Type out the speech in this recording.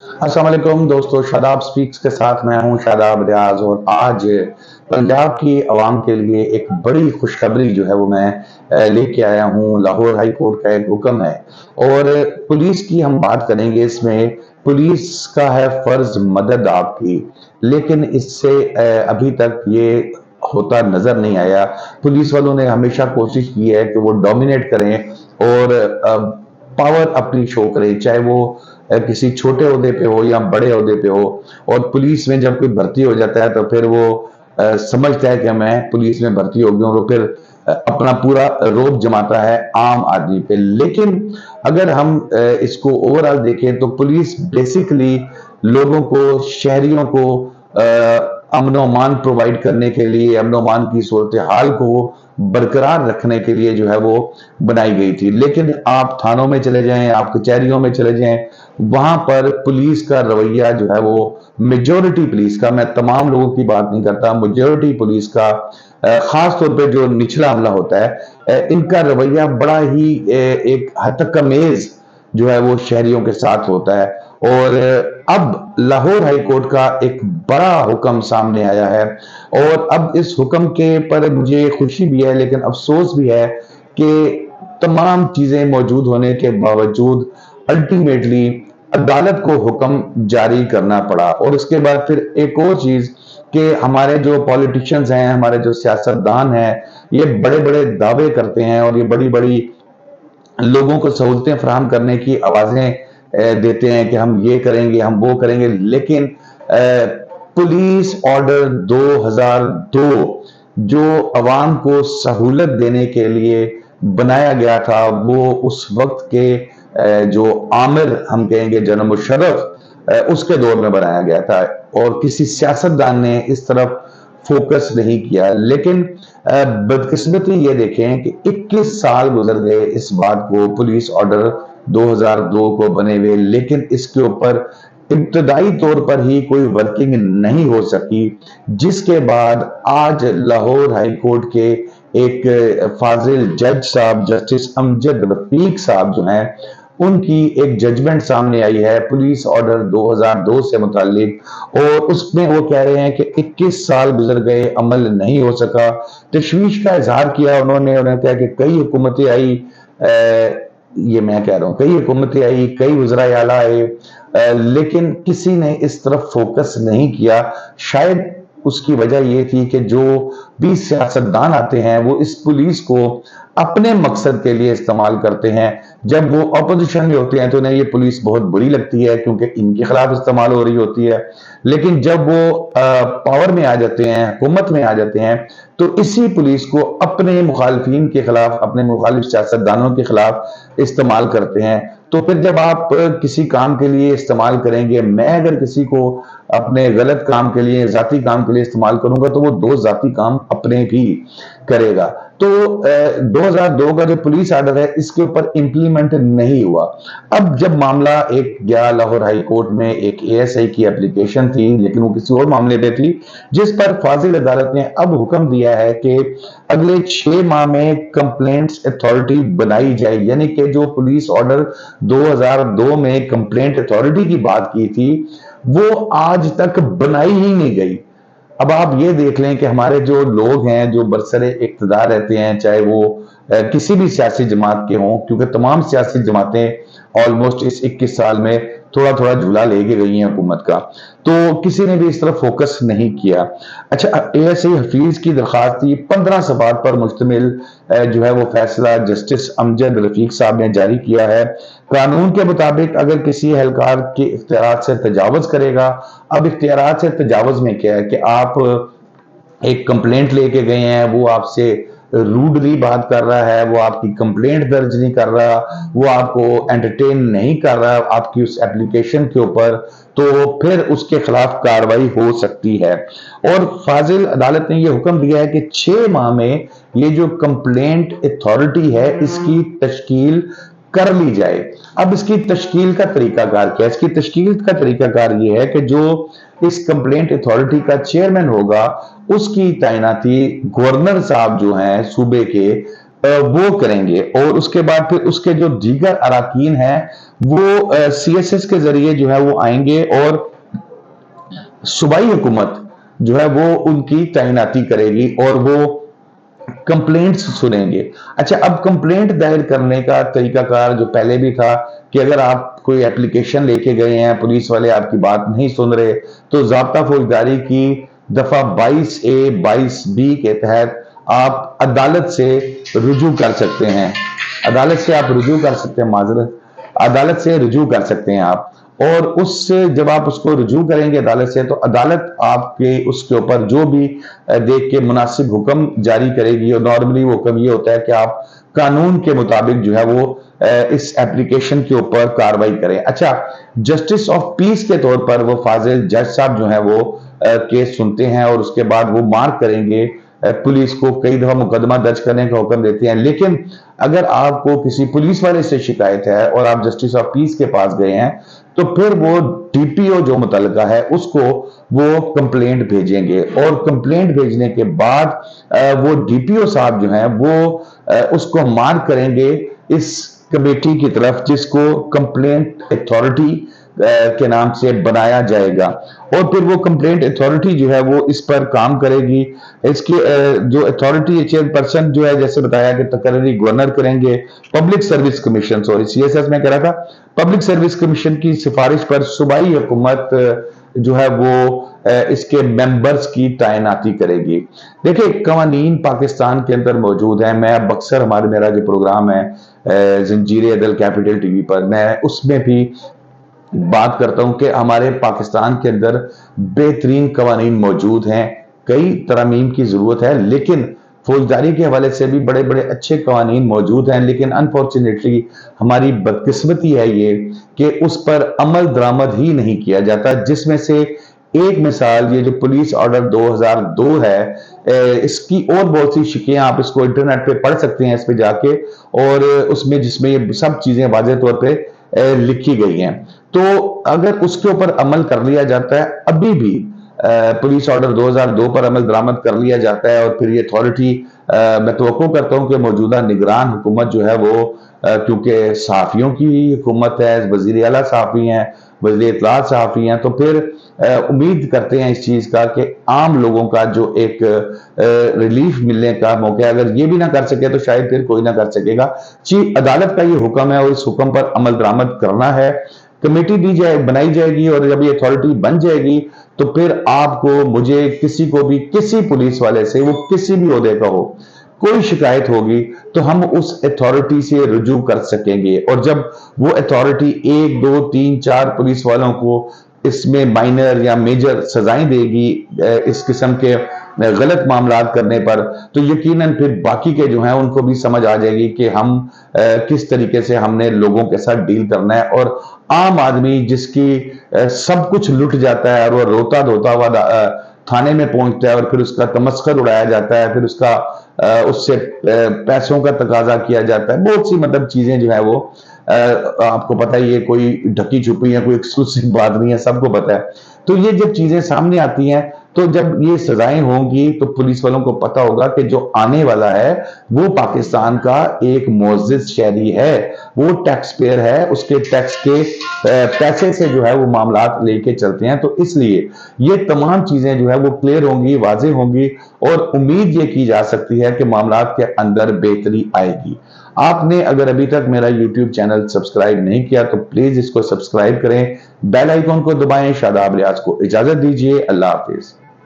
अस्सलाम वालेकुम दोस्तों, शादाब स्पीक्स के साथ मैं हूं शादाब रियाज। और आज पंजाब की आवाम के लिए एक बड़ी खुशखबरी जो है वो मैं लेके आया हूं। लाहौर हाई कोर्ट का एक हुक्म है और पुलिस की हम बात करेंगे। इसमें पुलिस का है फर्ज मदद आपकी, लेकिन इससे अभी तक ये होता नजर नहीं आया। पुलिस वालों ने हमेशा कोशिश की है कि वो डोमिनेट करें और पावर अपनी शो करें, चाहे वो किसी छोटे ओहदे पे हो या बड़े ओहदे पे हो। और पुलिस में जब कोई भर्ती हो जाता है तो फिर वो समझता है कि मैं पुलिस में भर्ती हो गया हूं, तो फिर अपना पूरा रोब जमाता है आम आदमी पे। लेकिन अगर हम इसको ओवरऑल देखें तो पुलिस बेसिकली लोगों को, शहरियों को अमन अमान प्रोवाइड करने के लिए, अमन अमान की सूरत हाल को बरकरार रखने के लिए जो है वो बनाई गई थी। लेकिन आप थानों में चले जाएं, आप कचहरियों में चले जाएं, वहां पर पुलिस का रवैया जो है वो, मेजोरिटी पुलिस का, मैं तमाम लोगों की बात नहीं करता, मेजोरिटी पुलिस का, खास तौर पे जो निचला अमला होता है, इनका रवैया बड़ा ही एक हतकमेज जो है वो शहरियों के साथ होता है। और अब लाहौर हाई कोर्ट का एक बड़ा हुक्म सामने आया है और अब इस हुक्म के पर मुझे खुशी भी है लेकिन अफसोस भी है कि तमाम चीजें मौजूद होने के बावजूद अल्टीमेटली अदालत को हुक्म जारी करना पड़ा। और उसके बाद फिर एक और चीज कि हमारे जो पॉलिटिशियंस हैं, हमारे जो सियासतदान हैं, ये बड़े बड़े दावे करते हैं और ये बड़ी बड़ी लोगों को सहूलतें फराहम करने की आवाजें देते हैं कि हम ये करेंगे, हम वो करेंगे। लेकिन पुलिस ऑर्डर 2002 जो अवाम को सहूलत देने के लिए बनाया गया था, वो उस वक्त के जो आमिर हम कहेंगे जनरल मुशर्रफ, उसके दौर में बनाया गया था और किसी सियासतदान ने इस तरफ फोकस नहीं किया। लेकिन बदकिस्मती ये देखें कि 21 साल गुजर गए इस बात को, पुलिस ऑर्डर 2002 को बने हुए, लेकिन इसके ऊपर इब्तदाई तौर पर ही कोई वर्किंग नहीं हो सकी। जिसके बाद आज लाहौर हाई कोर्ट के एक फाजिल जज साहब, जस्टिस अमजद रफीक साहब जो हैं, उनकी एक जजमेंट सामने आई है पुलिस ऑर्डर 2002 से मुतालिक। और उसमें वो कह रहे हैं कि 21 साल गुजर गए, अमल नहीं हो सका। तशवीश का इजहार किया उन्होंने कहा कि कई हुकूमतें आई, ये मैं कह रहा हूं, कई हुकूमतें आई, कई वज़राए आला आए, लेकिन किसी ने इस तरफ फोकस नहीं किया। शायद उसकी वजह ये थी कि जो भी सियासतदान आते हैं वो इस पुलिस को अपने मकसद के लिए इस्तेमाल करते हैं। जब वो अपोजिशन में होते हैं तो उन्हें ये पुलिस बहुत बुरी लगती है क्योंकि इनके खिलाफ इस्तेमाल हो रही होती है। लेकिन जब वो पावर में आ जाते हैं, हुकूमत में आ जाते हैं, तो इसी पुलिस को अपने मुखालिफिन के खिलाफ, अपने मुखालिफ सियासतदानों के खिलाफ इस्तेमाल करते हैं। तो फिर जब आप किसी काम के लिए इस्तेमाल करेंगे, मैं अगर किसी को अपने गलत काम के लिए, जाती काम के लिए इस्तेमाल करूंगा तो वो दो जाती काम अपने भी करेगा। तो 2002 का जो पुलिस ऑर्डर है इसके ऊपर इंप्लीमेंट नहीं हुआ। अब जब मामला एक गया लाहौर हाई कोर्ट में, एक एएसआई की एप्लीकेशन थी लेकिन वो किसी और मामले पे थी, जिस पर फाजिल अदालत ने अब हुक्म दिया है कि अगले 6 माह में कंप्लेंट्स अथॉरिटी बनाई जाए। यानी कि जो पुलिस ऑर्डर 2002 में कंप्लेंट अथॉरिटी की बात की थी वो आज तक बनाई ही नहीं गई। अब आप ये देख लें कि हमारे जो लोग हैं जो बरसरे इक्तदार रहते हैं, चाहे वो किसी भी सियासी जमात के हों, क्योंकि तमाम सियासी जमातें ऑलमोस्ट इस 21 साल में थोड़ा थोड़ा झूला लेके गई हैं हुकूमत का, तो किसी ने भी इस तरफ फोकस नहीं किया। अच्छा, एएसआई हफीज की दरखास्त थी, 15 सफात पर मुश्तमिल जो है वो फैसला जस्टिस अमजद रफीक साहब ने जारी किया है। कानून के मुताबिक अगर किसी एहलकार के इख्तियारात से तजावुज करेगा, अब इख्तियारात से तजावुज में क्या है कि आप एक कंप्लेंट लेके गए हैं, वो आपसे रूडली बात कर रहा है, वो आपकी कंप्लेंट दर्ज नहीं कर रहा, वो आपको एंटरटेन नहीं कर रहा आपकी उस एप्लीकेशन के ऊपर, तो फिर उसके खिलाफ कार्रवाई हो सकती है। और फाजिल अदालत ने यह हुक्म दिया है कि 6 माह में ये जो कंप्लेंट अथॉरिटी है इसकी तश्कील कर ली जाए। अब इसकी तश्कील का तरीकाकार क्या है? इसकी तश्कील का तरीकाकार ये है कि जो इस कंप्लेंट अथॉरिटी का चेयरमैन होगा उसकी तैनाती गवर्नर साहब जो हैं सूबे के, वो करेंगे, और उसके बाद फिर उसके जो दीगर अराकीन हैं वो CSS के जरिए जो है वो आएंगे और सूबाई हुकूमत जो है वो उनकी तैनाती करेगी और वो कंप्लेंट्स सुनेंगे। अच्छा, अब कंप्लेंट दायर करने का तरीकाकार जो पहले भी था कि अगर आप कोई एप्लीकेशन लेके गए हैं, पुलिस वाले आपकी बात नहीं सुन रहे, तो ज़ाब्ता फौजदारी की दफा 22A 22B के तहत आप अदालत से रुजू कर सकते हैं। अदालत से आप रुजू कर सकते हैं, माजरत, अदालत से रुजू कर सकते हैं आप। और उससे जब आप उसको रुजू करेंगे अदालत से, तो अदालत आपके उसके ऊपर जो भी देख के मुनासिब हुक्म जारी करेगी, और नॉर्मली वो हुक्म ये होता है कि आप कानून के मुताबिक जो है वो इस एप्लीकेशन के ऊपर कार्रवाई करें। अच्छा, जस्टिस ऑफ पीस के तौर पर वो फाजिल जज साहब जो है वो केस सुनते हैं और उसके बाद वो मार्क करेंगे, पुलिस को कई दफा मुकदमा दर्ज करने का हुक्म देते हैं। लेकिन अगर आपको किसी पुलिस वाले से शिकायत है और आप जस्टिस ऑफ पीस के पास गए हैं, तो फिर वो DPO जो मुतलका है उसको वो कंप्लेंट भेजेंगे, और कंप्लेंट भेजने के बाद वो DPO साहब जो है वो उसको मार्क करेंगे इस कमेटी की तरफ जिसको कंप्लेंट अथॉरिटी के नाम से बनाया जाएगा, और फिर वो कंप्लेंट अथॉरिटी जो है वो इस पर काम करेगी। इसकी जो अथॉरिटी चेयरपर्सन जो है, जैसे बताया कि तकरीरी गवर्नर करेंगे, public service commission, sorry CSS में कह रहा था, पब्लिक सर्विस कमीशन की सिफारिश पर सूबाई हुकूमत जो है वो इसके मेंबर्स की तैनाती करेगी। देखिए, कवानीन पाकिस्तान के अंदर मौजूद है। मैं अब अक्सर मेरा जो प्रोग्राम है जंजीर अदल कैपिटल TV पर, मैं उसमें भी बात करता हूं कि हमारे पाकिस्तान के अंदर बेहतरीन कवानीन मौजूद हैं, कई तरमीम की जरूरत है, लेकिन फौजदारी के हवाले से भी बड़े बड़े अच्छे कवानीन मौजूद हैं, लेकिन अनफॉर्चुनेटली हमारी बदकिस्मती है ये कि उस पर अमल दरामद ही नहीं किया जाता। जिसमें से एक मिसाल ये जो पुलिस ऑर्डर 2002 है, इसकी और बहुत सी शिकियां आप इसको इंटरनेट पे पढ़ सकते हैं, इस पे जाके, और उसमें जिसमें ये सब चीजें वाज़ेह तौर पे लिखी गई हैं। तो अगर उसके ऊपर अमल कर लिया जाता है, अभी भी पुलिस ऑर्डर 2002 पर अमल दरामद कर लिया जाता है, और फिर ये अथॉरिटी, मैं तवक्को करता हूं कि मौजूदा निगरान हुकूमत जो है वो, क्योंकि सहाफ़ियों की हुकूमत है, वज़ीर आला सहाफ़ी हैं, वज़ीर इत्तलात सहाफ़ी हैं, तो फिर उम्मीद करते हैं इस चीज़ का कि आम लोगों का जो एक रिलीफ मिलने का मौका है, अगर ये भी ना कर सके तो शायद फिर कोई ना कर सकेगा। चीफ अदालत का ये हुक्म है और इस हुक्म पर अमल दरामद करना है। कमेटी बनाई जाएगी, और जब ये अथॉरिटी बन जाएगी तो फिर आपको, मुझे, किसी को भी, किसी पुलिस वाले से, वो किसी भी ओहदे का हो, कोई शिकायत होगी तो हम उस अथॉरिटी से रुजू कर सकेंगे। और जब वो अथॉरिटी 1, 2, 3, 4 पुलिस वालों को इसमें माइनर या मेजर सजाएं देगी इस किस्म के गलत मामला करने पर, तो यकीनन फिर बाकी के जो हैं उनको भी समझ आ जाएगी कि हम किस तरीके से हमने लोगों के साथ डील करना है। और आम आदमी जिसकी सब कुछ लुट जाता है और वो रोता धोता हुआ थाने में पहुंचता है, और फिर उसका तमस्खर उड़ाया जाता है, फिर उसका उससे पैसों का तकाजा किया जाता है, बहुत सी मतलब चीजें जो है वो आपको पता है, ये कोई ढकी छुपी है, कोई एक्सक्लूसिव बात नहीं है, सबको पता है। तो ये जब चीजें सामने आती हैं, तो जब ये सजाएं होंगी तो पुलिस वालों को पता होगा कि जो आने वाला है वो पाकिस्तान का एक मुअज़्ज़िज़ शहरी है, वो टैक्स पेयर है, उसके टैक्स के पैसे से जो है वो मामलात लेके चलते हैं। तो इसलिए ये तमाम चीजें जो है वो क्लियर होंगी, वाज़ेह होंगी, और उम्मीद ये की जा सकती है कि मामलात के अंदर बेहतरी आएगी। आपने अगर अभी तक मेरा YouTube चैनल सब्सक्राइब नहीं किया तो प्लीज इसको सब्सक्राइब करें, बेल आइकॉन को दबाएं। शादाब रियाज को इजाजत दीजिए। अल्लाह हाफिज।